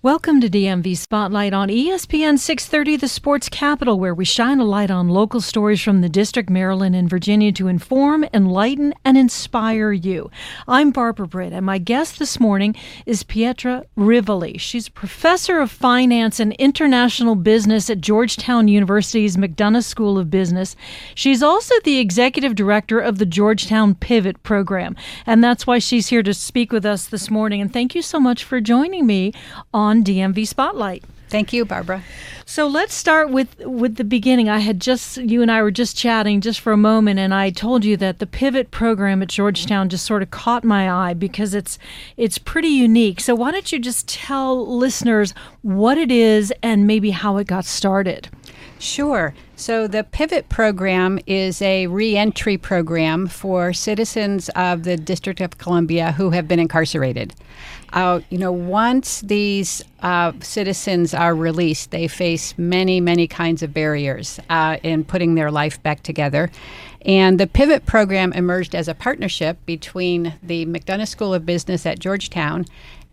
Welcome to DMV Spotlight on ESPN 630, the sports capital, where we shine a light on local stories from the District, Maryland, and Virginia to inform, enlighten, and inspire you. I'm Barbara Britt, and my guest this morning is Pietra Rivoli. She's a professor of finance and international business at Georgetown University's McDonough School of Business. She's also the executive director of the Georgetown Pivot program, and that's why she's here to speak with us this morning. And thank you so much for joining me on DMV Spotlight. Thank you, Barbara. So let's start with the beginning. You and I were just chatting just for a moment, and I told you that the Pivot program at Georgetown just sort of caught my eye because it's pretty unique. So why don't you just tell listeners what it is and maybe how it got started? Sure. So the Pivot program is a reentry program for citizens of the District of Columbia who have been incarcerated. Once these citizens are released, they face many, many kinds of barriers in putting their life back together. And the Pivot program emerged as a partnership between the McDonough School of Business at Georgetown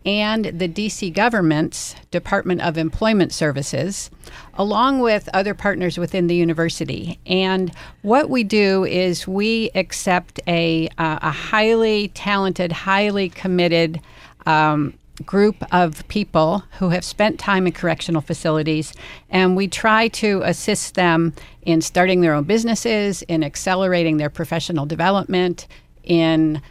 and the D.C. government's Department of Employment Services, along with other partners within the university. And what we do is we accept a highly talented, highly committed group of people who have spent time in correctional facilities, and we try to assist them in starting their own businesses, in accelerating their professional development, in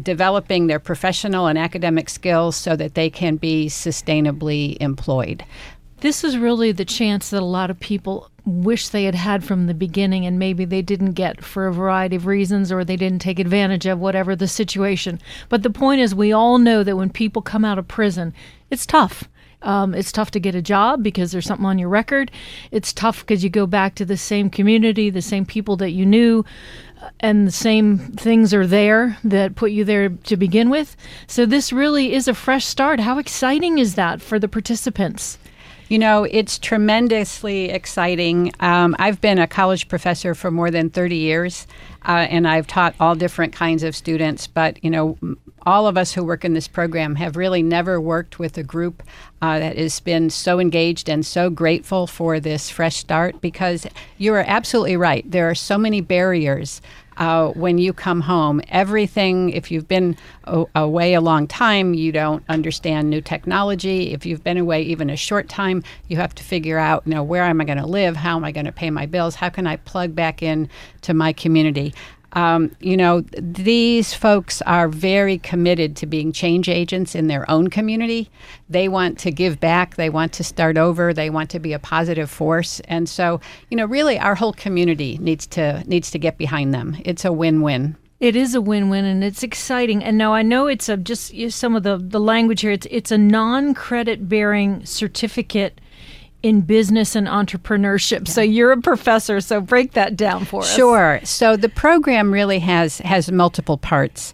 developing their professional and academic skills so that they can be sustainably employed. This is really the chance that a lot of people wish they had had from the beginning, and maybe they didn't get for a variety of reasons, or they didn't take advantage of, whatever the situation. But the point is, we all know that when people come out of prison, it's tough. It's tough to get a job because there's something on your record. It's tough because you go back to the same community, the same people that you knew, and the same things are there that put you there to begin with. So this really is a fresh start. How exciting is that for the participants? It's tremendously exciting. I've been a college professor for more than 30 years, and I've taught all different kinds of students. But, all of us who work in this program have really never worked with a group that has been so engaged and so grateful for this fresh start, because you are absolutely right. There are so many barriers when you come home. Everything, if you've been away a long time, you don't understand new technology. If you've been away even a short time, you have to figure out, where am I going to live? How am I going to pay my bills? How can I plug back in to my community? These folks are very committed to being change agents in their own community. They want to give back. They want to start over. They want to be a positive force. And so, really our whole community needs to get behind them. It's a win-win. It is a win-win, and it's exciting. And now I know it's just some of the language here. It's a non-credit bearing certificate in business and entrepreneurship. Yeah. So you're a professor, so break that down for us. Sure. So the program really has multiple parts.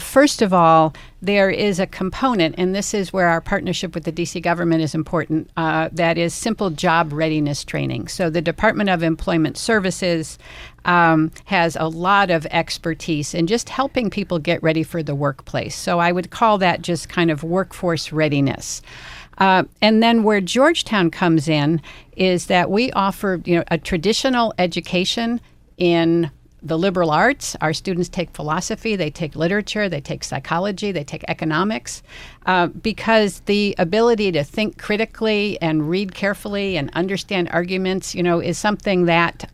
First of all, there is a component, and this is where our partnership with the D.C. government is important, that is simple job readiness training. So the Department of Employment Services has a lot of expertise in just helping people get ready for the workplace. So I would call that just kind of workforce readiness. And then where Georgetown comes in is that we offer, a traditional education in the liberal arts. Our students take philosophy, they take literature, they take psychology, they take economics, because the ability to think critically and read carefully and understand arguments, is something that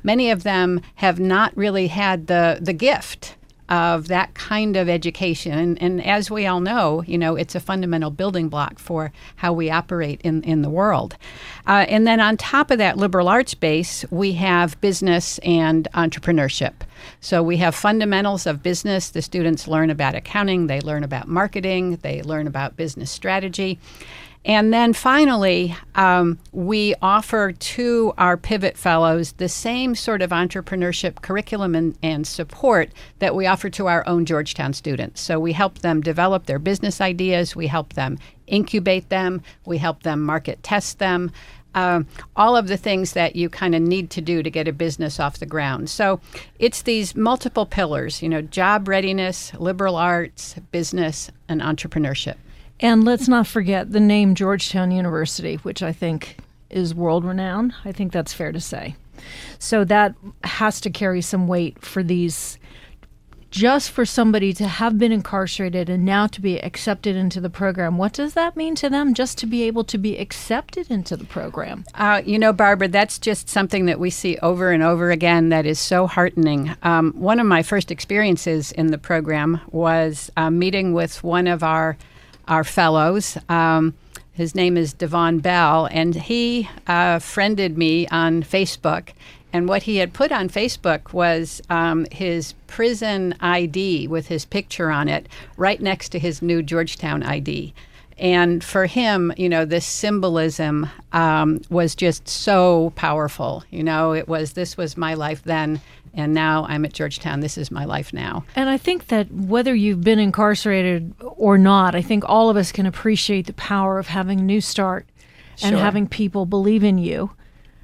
many of them have not really had the gift of that kind of education. And as we all know, it's a fundamental building block for how we operate in the world. And then on top of that liberal arts base, we have business and entrepreneurship. So we have fundamentals of business. The students learn about accounting, they learn about marketing, they learn about business strategy. And then finally, we offer to our Pivot Fellows the same sort of entrepreneurship curriculum and support that we offer to our own Georgetown students. So we help them develop their business ideas, we help them incubate them, we help them market test them, all of the things that you kind of need to do to get a business off the ground. So it's these multiple pillars, job readiness, liberal arts, business, and entrepreneurship. And let's not forget the name Georgetown University, which I think is world-renowned. I think that's fair to say. So that has to carry some weight for these, just for somebody to have been incarcerated and now to be accepted into the program. What does that mean to them, just to be able to be accepted into the program? Barbara, that's just something that we see over and over again that is so heartening. One of my first experiences in the program was meeting with one of our fellows. His name is Devon Bell, and he friended me on Facebook. And what he had put on Facebook was his prison ID with his picture on it right next to his new Georgetown ID. And for him, this symbolism was just so powerful. This was my life then, and now I'm at Georgetown. This is my life now. And I think that whether you've been incarcerated or not, I think all of us can appreciate the power of having a new start and having people believe in you,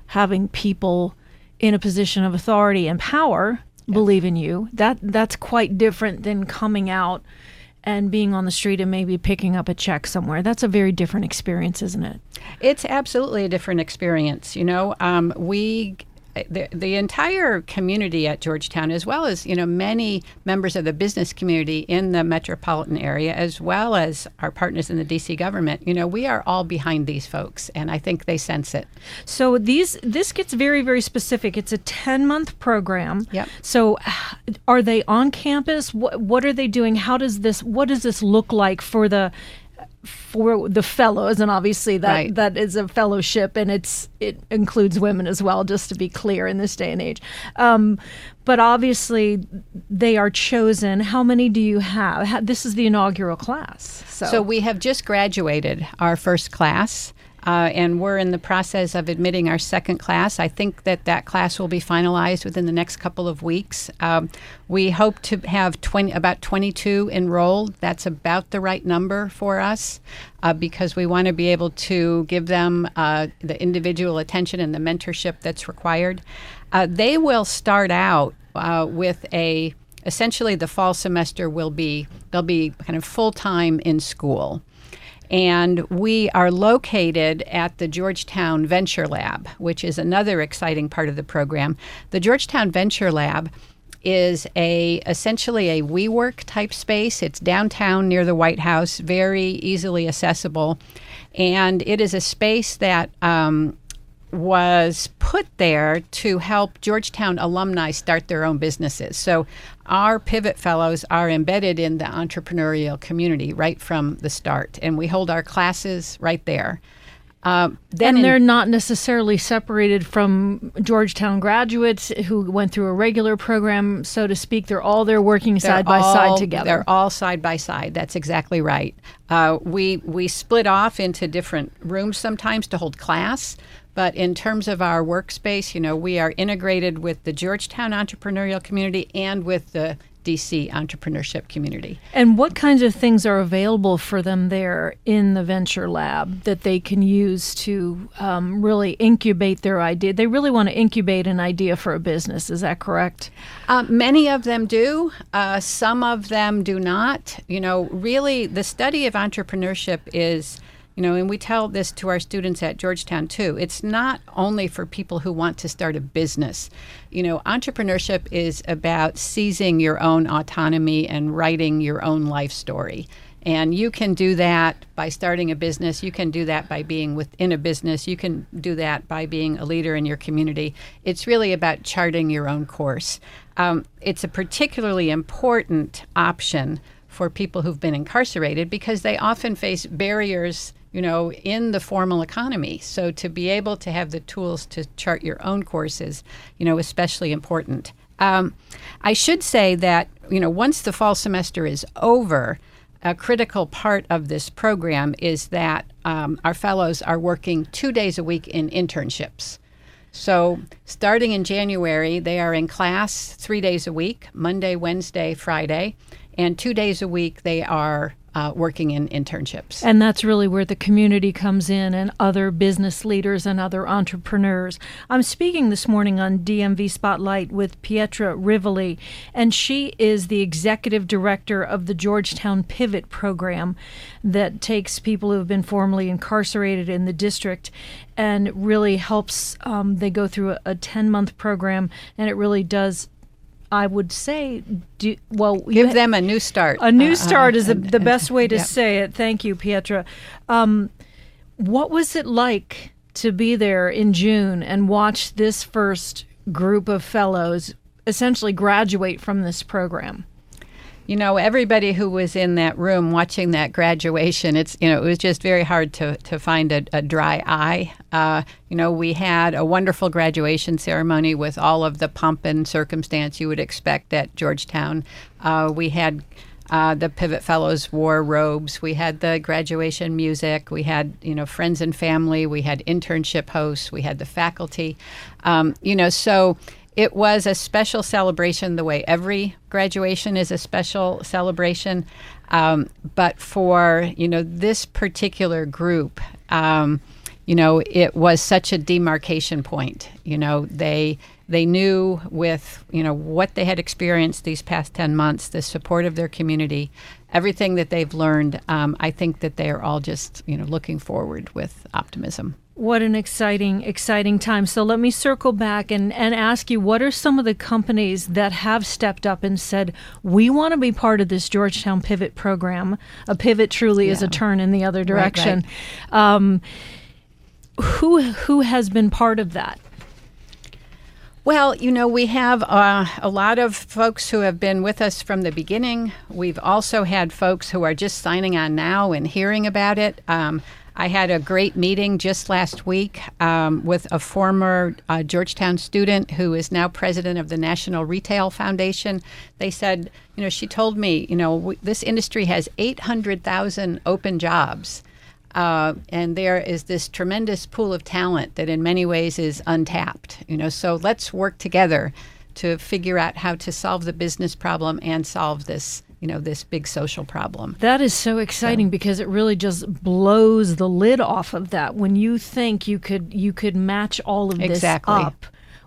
having people in a position of authority and power believe in you. That's quite different than coming out and being on the street and maybe picking up a check somewhere. That's a very different experience, isn't it? It's absolutely a different experience. The entire community at Georgetown, as well as many members of the business community in the metropolitan area, as well as our partners in the D.C. government, we are all behind these folks, and I think they sense it. So this gets very, very specific. It's a 10-month program. Yep. So are they on campus? What are they doing? What does this look like for the fellows? And obviously that is a fellowship, and it includes women as well, just to be clear in this day and age. But obviously they are chosen. How many do you have? This is the inaugural class. So we have just graduated our first class. And we're in the process of admitting our second class. I think that class will be finalized within the next couple of weeks. We hope to have about 22 enrolled. That's about the right number for us because we want to be able to give them the individual attention and the mentorship that's required. They will start out with essentially the fall semester they'll be kind of full-time in school. And we are located at the Georgetown Venture Lab, which is another exciting part of the program. The Georgetown Venture Lab is essentially a WeWork type space. It's downtown near the White House, very easily accessible. And it is a space that was put there to help Georgetown alumni start their own businesses. So our Pivot Fellows are embedded in the entrepreneurial community right from the start, and we hold our classes right there. They're not necessarily separated from Georgetown graduates who went through a regular program, so to speak. They're all there working side by side together. They're all side by side. That's exactly right. We split off into different rooms sometimes to hold class. But in terms of our workspace, we are integrated with the Georgetown entrepreneurial community and with the DC entrepreneurship community. And what kinds of things are available for them there in the Venture Lab that they can use to really incubate their idea? They really want to incubate an idea for a business. Is that correct? Many of them do. Some of them do not. Really, the study of entrepreneurship is... and we tell this to our students at Georgetown, too. It's not only for people who want to start a business. Entrepreneurship is about seizing your own autonomy and writing your own life story. And you can do that by starting a business. You can do that by being within a business. You can do that by being a leader in your community. It's really about charting your own course. It's a particularly important option for people who've been incarcerated because they often face barriers in the formal economy. So to be able to have the tools to chart your own course is, especially important. I should say that, once the fall semester is over, a critical part of this program is that our fellows are working 2 days a week in internships. So starting in January, they are in class 3 days a week, Monday, Wednesday, Friday, and 2 days a week they are working in internships. And that's really where the community comes in, and other business leaders and other entrepreneurs. I'm speaking this morning on DMV Spotlight with Pietra Rivoli, and she is the executive director of the Georgetown Pivot program that takes people who have been formerly incarcerated in the district and really helps. They go through a 10-month program, and it really does, I would say, give them a new start. A new start is the best way to say it. Thank you, Pietra. What was it like to be there in June and watch this first group of fellows essentially graduate from this program? You know, everybody who was in that room watching that graduation, it was just very hard to find a dry eye. We had a wonderful graduation ceremony with all of the pomp and circumstance you would expect at Georgetown. We had the Pivot Fellows wore robes. We had the graduation music. We had, friends and family. We had internship hosts. We had the faculty. So it was a special celebration the way every graduation is a special celebration. But for, this particular group, it was such a demarcation point. They knew with, what they had experienced these past 10 months, the support of their community, everything that they've learned. I think that they are all just, looking forward with optimism. What an exciting time. So let me circle back and ask you, what are some of the companies that have stepped up and said, we want to be part of this Georgetown Pivot program? A pivot truly is a turn in the other direction. Right. Who has been part of that? Well, we have a lot of folks who have been with us from the beginning. We've also had folks who are just signing on now and hearing about it. I had a great meeting just last week with a former Georgetown student who is now president of the National Retail Foundation. They said, she told me, this industry has 800,000 open jobs. And there is this tremendous pool of talent that in many ways is untapped. So let's work together to figure out how to solve the business problem and solve this this big social problem. That is so exciting because it really just blows the lid off of that. When you think you could match all of this up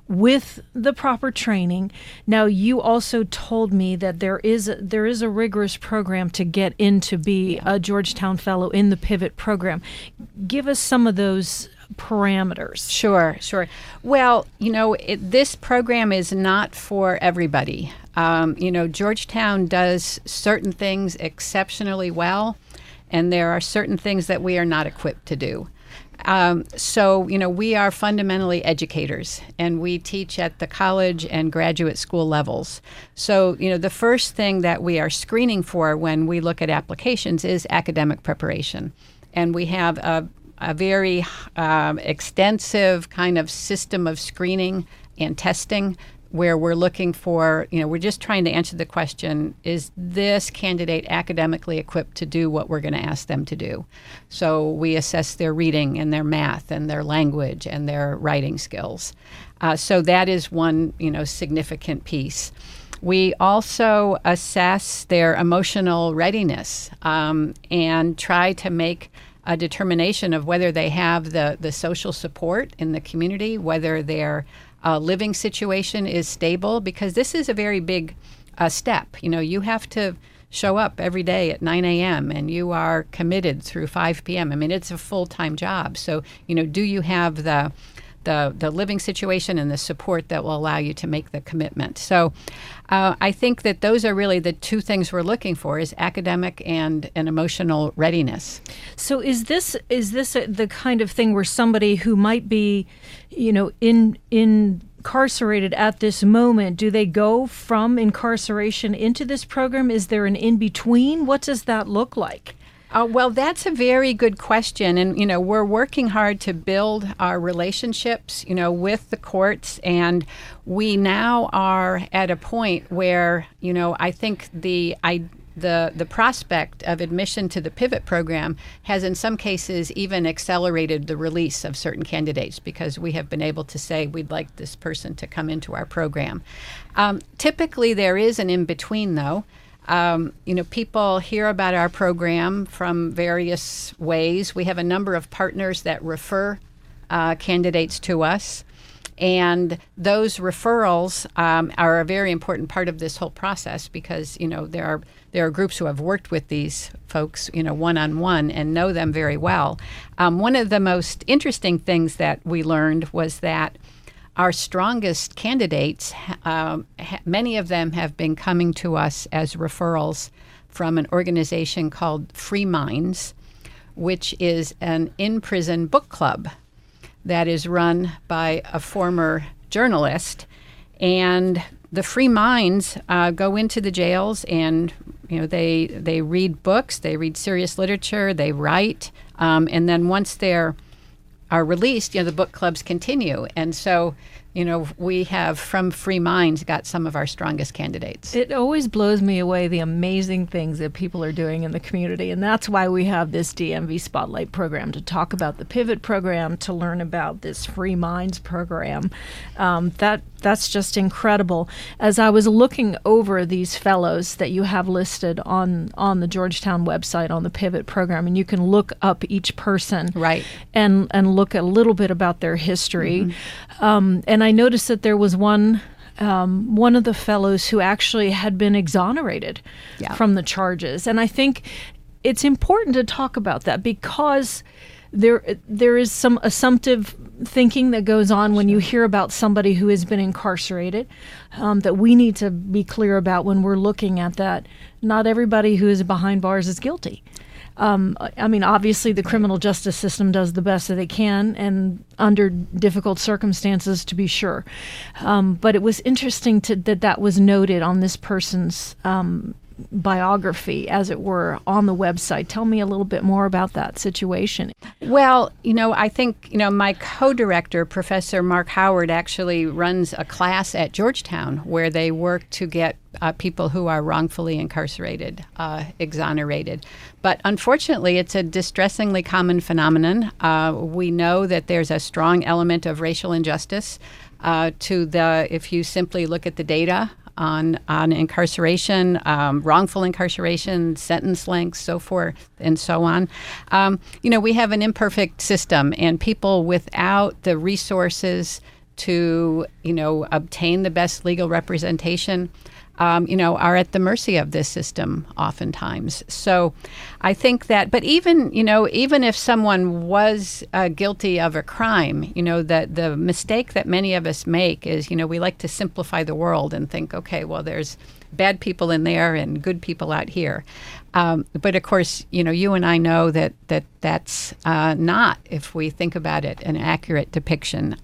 with the proper training. Now, you also told me that there is a rigorous program to get in to be a Georgetown Fellow in the Pivot program. Give us some of those parameters. Sure. Well, this program is not for everybody. Georgetown does certain things exceptionally well, and there are certain things that we are not equipped to do. We are fundamentally educators, and we teach at the college and graduate school levels. So, the first thing that we are screening for when we look at applications is academic preparation. And we have a very extensive kind of system of screening and testing where we're looking for, we're just trying to answer the question, is this candidate academically equipped to do what we're going to ask them to do? So we assess their reading and their math and their language and their writing skills. So that is one, significant piece. We also assess their emotional readiness and try to make a determination of whether they have the social support in the community, whether their living situation is stable, because this is a very big step. You have to show up every day at 9 a.m. and you are committed through 5 p.m. I mean, it's a full-time job. So, do you have the living situation and the support that will allow you to make the commitment? So I think that those are really the two things we're looking for, is academic and emotional readiness. So is this the kind of thing where somebody who might be, incarcerated at this moment, do they go from incarceration into this program? Is there an in-between? What does that look like? Well, that's a very good question. And, we're working hard to build our relationships, with the courts. And we now are at a point where, I think the prospect of admission to the Pivot program has in some cases even accelerated the release of certain candidates, because we have been able to say we'd like this person to come into our program. Typically there is an in-between, though. People hear about our program from various ways. We have a number of partners that refer candidates to us. And those referrals are a very important part of this whole process because, there are groups who have worked with these folks, one-on-one and know them very well. One of the most interesting things that we learned was that our strongest candidates, many of them have been coming to us as referrals from an organization called Free Minds, which is an in-prison book club that is run by a former journalist. And the Free Minds go into the jails and, they read books, they read serious literature, they write. And then once they're released, the book clubs continue. And so, we have from Free Minds got some of our strongest candidates. It always blows me away the amazing things that people are doing in the community. And that's why we have this DMV Spotlight program to talk about the Pivot program, to learn about this Free Minds program. That's just incredible. As I was looking over these fellows that you have listed on the Georgetown website on the Pivot program, and you can look up each person, right, and look a little bit about their history. Mm-hmm. And I noticed that there was one of the fellows who actually had been exonerated from the charges, and I think it's important to talk about that because there is some assumptive thinking that goes on when you hear about somebody who has been incarcerated, that we need to be clear about when we're looking at that. Not everybody who is behind bars is guilty. Obviously the criminal justice system does the best that it can, and under difficult circumstances, to be sure. But it was interesting that was noted on this person's biography, as it were, on the website. Tell me a little bit more about that situation. Well, I think, my co-director, Professor Mark Howard, actually runs a class at Georgetown where they work to get people who are wrongfully incarcerated exonerated. But unfortunately, it's a distressingly common phenomenon. We know that there's a strong element of racial injustice if you simply look at the data on incarceration, wrongful incarceration, sentence lengths, so forth and so on. We have an imperfect system, and people without the resources to, obtain the best legal representation, are at the mercy of this system oftentimes. So I think that, but even if someone was guilty of a crime, the mistake that many of us make is, we like to simplify the world and think, okay, well, there's bad people in there and good people out here. But of course, you and I know that's not, if we think about it, an accurate depiction.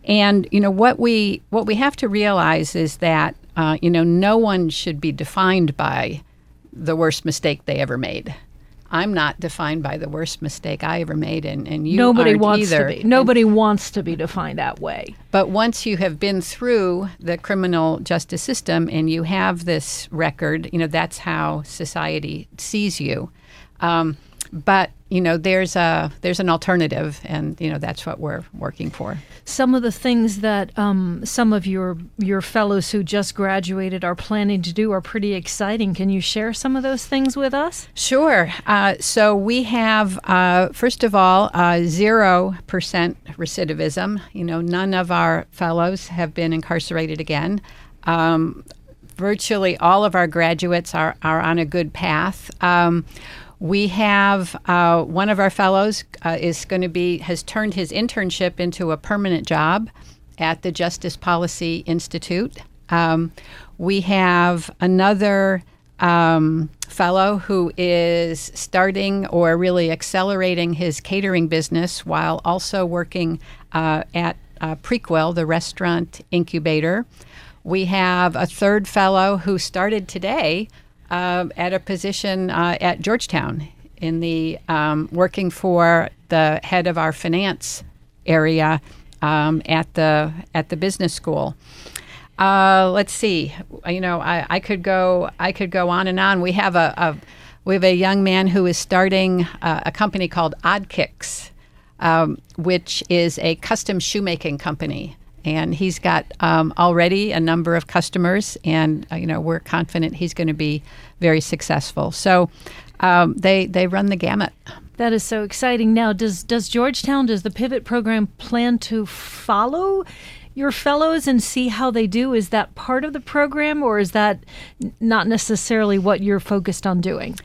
And what we have to realize is that no one should be defined by the worst mistake they ever made. I'm not defined by the worst mistake I ever made, and you Nobody aren't wants either. To be. Nobody wants to be defined that way. But once you have been through the criminal justice system and you have this record, that's how society sees you. But there's an alternative, and that's what we're working for. Some of the things that some of your fellows who just graduated are planning to do are pretty exciting. Can you share some of those things with us? Sure. So we have, first of all, 0% recidivism. None of our fellows have been incarcerated again. Virtually all of our graduates are on a good path. We have one of our fellows has turned his internship into a permanent job at the Justice Policy Institute. We have another fellow who is starting or really accelerating his catering business while also working at Prequel, the restaurant incubator. We have a third fellow who started today at a position at Georgetown in the working for the head of our finance area at the business school. Let's see. I could go on and on. We have a young man who is starting a company called Odd Kicks, which is a custom shoemaking company. And he's got already a number of customers, and we're confident he's going to be very successful. So they run the gamut. That is so exciting. Now, does Georgetown, does the Pivot program plan to follow your fellows and see how they do? Is that part of the program, or is that not necessarily what you're focused on doing?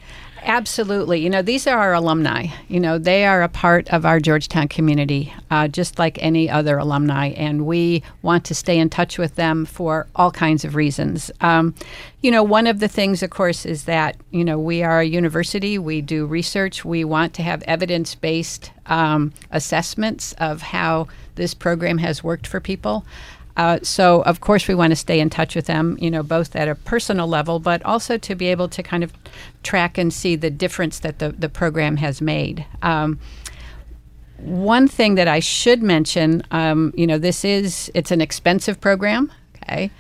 Absolutely. These are our alumni. They are a part of our Georgetown community, just like any other alumni, and we want to stay in touch with them for all kinds of reasons. One of the things, of course, is that, we are a university. We do research. We want to have evidence-based assessments of how this program has worked for people. So, of course, we want to stay in touch with them, both at a personal level, but also to be able to kind of track and see the difference that the program has made. One thing that I should mention, it's an expensive program, okay?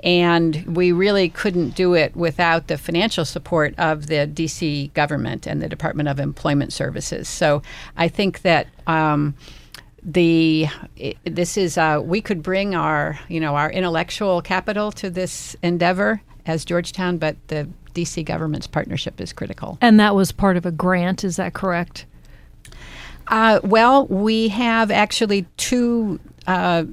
And we really couldn't do it without the financial support of the D.C. government and the Department of Employment Services. So I think that we could bring our intellectual capital to this endeavor as Georgetown, but the DC government's partnership is critical. And that was part of a grant, is that correct? Well, we have actually two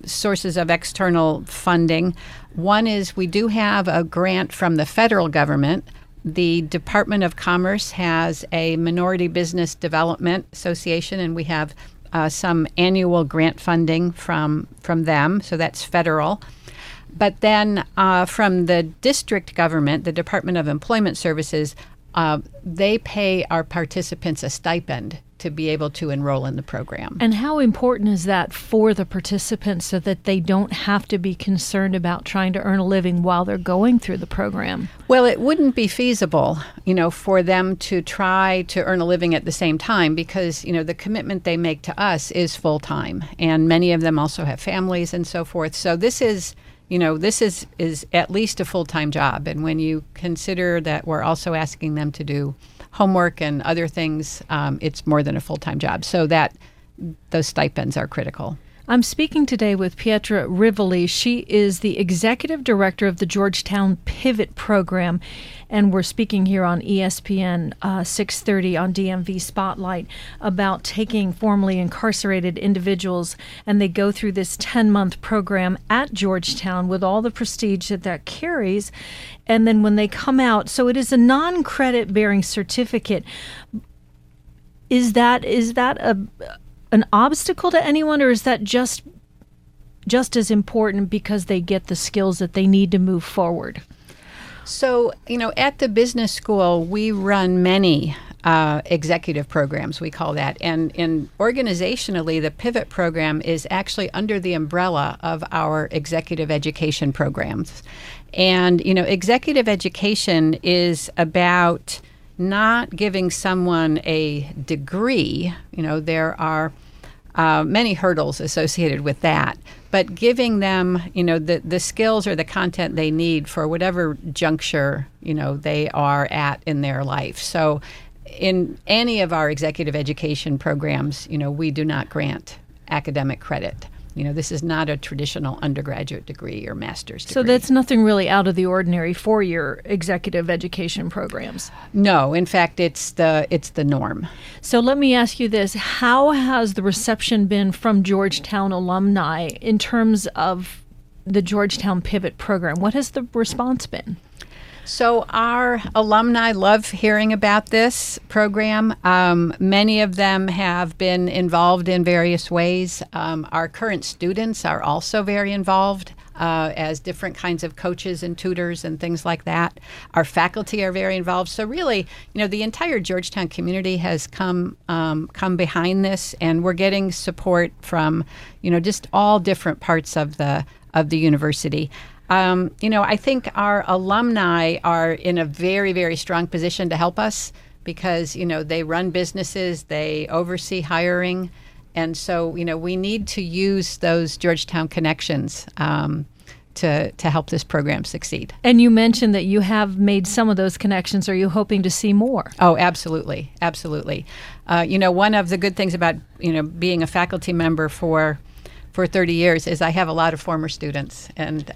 sources of external funding. One is we do have a grant from the federal government. The Department of Commerce has a Minority Business Development Association, and we have some annual grant funding from them, so that's federal. But then from the district government, the Department of Employment Services, they pay our participants a stipend to be able to enroll in the program. And how important is that for the participants so that they don't have to be concerned about trying to earn a living while they're going through the program? Well, it wouldn't be feasible, for them to try to earn a living at the same time because, the commitment they make to us is full time. And many of them also have families and so forth. So this is at least a full-time job. And when you consider that we're also asking them to do homework and other things, it's more than a full-time job. So that those stipends are critical. I'm speaking today with Pietra Rivoli. She is the executive director of the Georgetown Pivot program, and we're speaking here on ESPN 630 on DMV Spotlight about taking formerly incarcerated individuals, and they go through this 10-month program at Georgetown with all the prestige that carries, and then when they come out, so it is a non-credit bearing certificate. Is that an obstacle to anyone, or is that just as important because they get the skills that they need to move forward? So, at the business school, we run many executive programs, we call that. And organizationally, the Pivot program is actually under the umbrella of our executive education programs. And, executive education is about not giving someone a degree. There are many hurdles associated with that, but giving them, the skills or the content they need for whatever juncture, they are at in their life. So in any of our executive education programs, we do not grant academic credit. This is not a traditional undergraduate degree or master's degree. So that's nothing really out of the ordinary for your executive education programs? No, in fact, it's the norm. So let me ask you this. How has the reception been from Georgetown alumni in terms of the Georgetown Pivot program? What has the response been? So our alumni love hearing about this program. Many of them have been involved in various ways. Our current students are also very involved as different kinds of coaches and tutors and things like that. Our faculty are very involved. So really, the entire Georgetown community has come behind this, and we're getting support from, just all different parts of the university. I think our alumni are in a very, very strong position to help us because, they run businesses, they oversee hiring. And so, we need to use those Georgetown connections to help this program succeed. And you mentioned that you have made some of those connections. Are you hoping to see more? Oh, absolutely. Absolutely. One of the good things about, being a faculty member for for 30 years is I have a lot of former students, and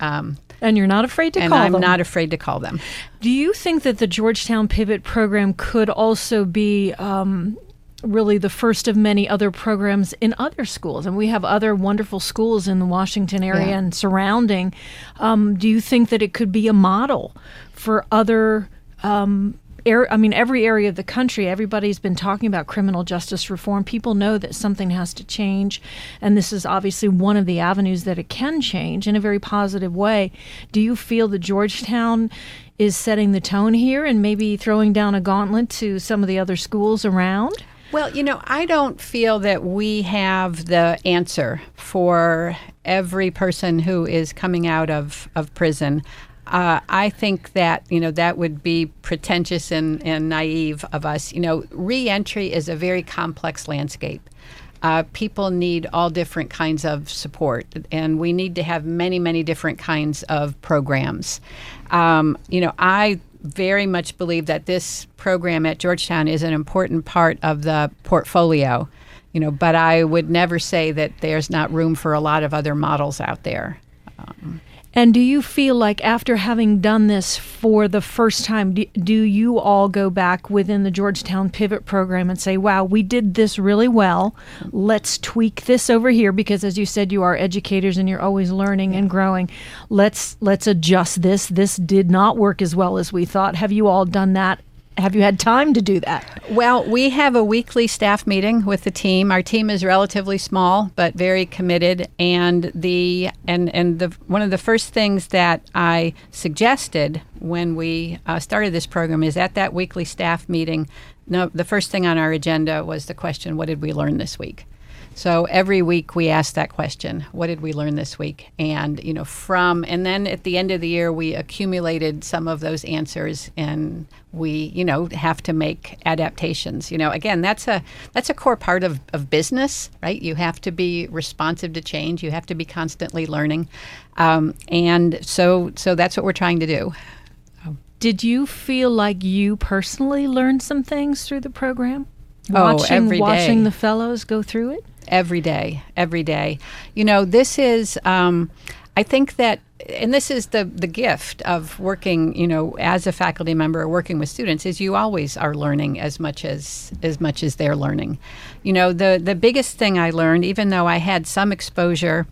you're not afraid to call them. And I'm not afraid to call them. Do you think that the Georgetown Pivot Program could also be really the first of many other programs in other schools? And we have other wonderful schools in the Washington area and surrounding. Do you think that it could be a model for other every area of the country? Everybody's been talking about criminal justice reform. People know that something has to change, and this is obviously one of the avenues that it can change in a very positive way. Do you feel that Georgetown is setting the tone here and maybe throwing down a gauntlet to some of the other schools around? Well, I don't feel that we have the answer for every person who is coming out of prison. I think that, that would be pretentious and naive of us. Reentry is a very complex landscape. People need all different kinds of support, and we need to have many, many different kinds of programs. I very much believe that this program at Georgetown is an important part of the portfolio, but I would never say that there's not room for a lot of other models out there. And do you feel like after having done this for the first time, do you all go back within the Georgetown Pivot Program and say, wow, we did this really well. Let's tweak this over here, because as you said, you are educators and you're always learning and growing. Let's adjust this. This did not work as well as we thought. Have you all done that? Have you had time to do that? Well, we have a weekly staff meeting with the team. Our team is relatively small, but very committed. And one of the first things that I suggested when we started this program is at that weekly staff meeting, the first thing on our agenda was the question, what did we learn this week? So every week we ask that question, what did we learn this week? And, and then at the end of the year, we accumulated some of those answers, and we, have to make adaptations. Again, that's a core part of business, right? You have to be responsive to change. You have to be constantly learning. And so that's what we're trying to do. Did you feel like you personally learned some things through the program? Every day. Watching the fellows go through it? Every day. This is, I think that, and this is the gift of working, as a faculty member or working with students, is you always are learning as much as they're learning. The biggest thing I learned, even though I had some exposure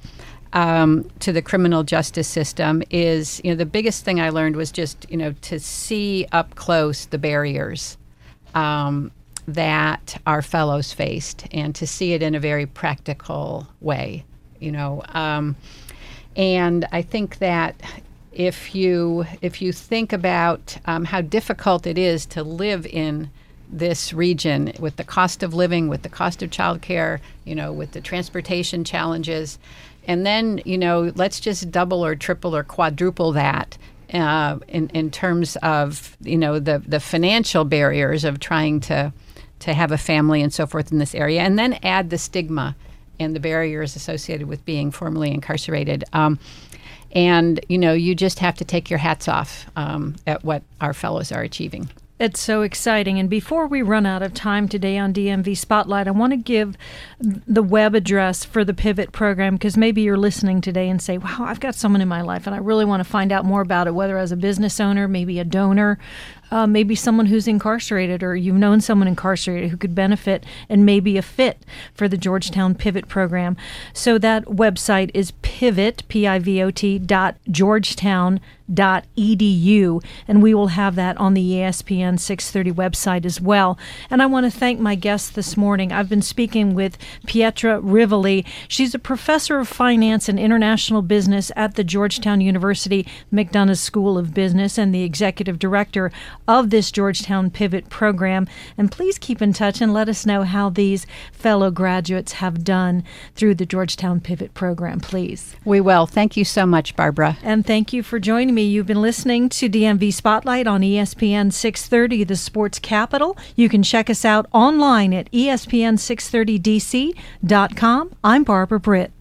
to the criminal justice system, is, the biggest thing I learned was just, to see up close the barriers that our fellows faced, and to see it in a very practical way, and I think that if you think about how difficult it is to live in this region, with the cost of living, with the cost of childcare, with the transportation challenges, and then let's just double or triple or quadruple that in terms of the financial barriers of trying to have a family and so forth in this area, and then add the stigma and the barriers associated with being formerly incarcerated. And you just have to take your hats off at what our fellows are achieving. It's so exciting. And before we run out of time today on DMV Spotlight, I want to give the web address for the Pivot program, because maybe you're listening today and say, wow, I've got someone in my life and I really want to find out more about it, whether as a business owner, maybe a donor, maybe someone who's incarcerated, or you've known someone incarcerated who could benefit and maybe a fit for the Georgetown Pivot program. So that website is pivot, pivot.georgetown.edu, and we will have that on the ESPN 630 website as well. And I want to thank my guests this morning. I've been speaking with Pietra Rivoli. She's a professor of finance and international business at the Georgetown University McDonough School of Business and the executive director of this Georgetown Pivot program. And please keep in touch and let us know how these fellow graduates have done through the Georgetown Pivot program, please. We will. Thank you so much, Barbara. And thank you for joining me. You've been listening to DMV Spotlight on ESPN 630, the sports capital. You can check us out online at espn630dc.com. I'm Barbara Britt.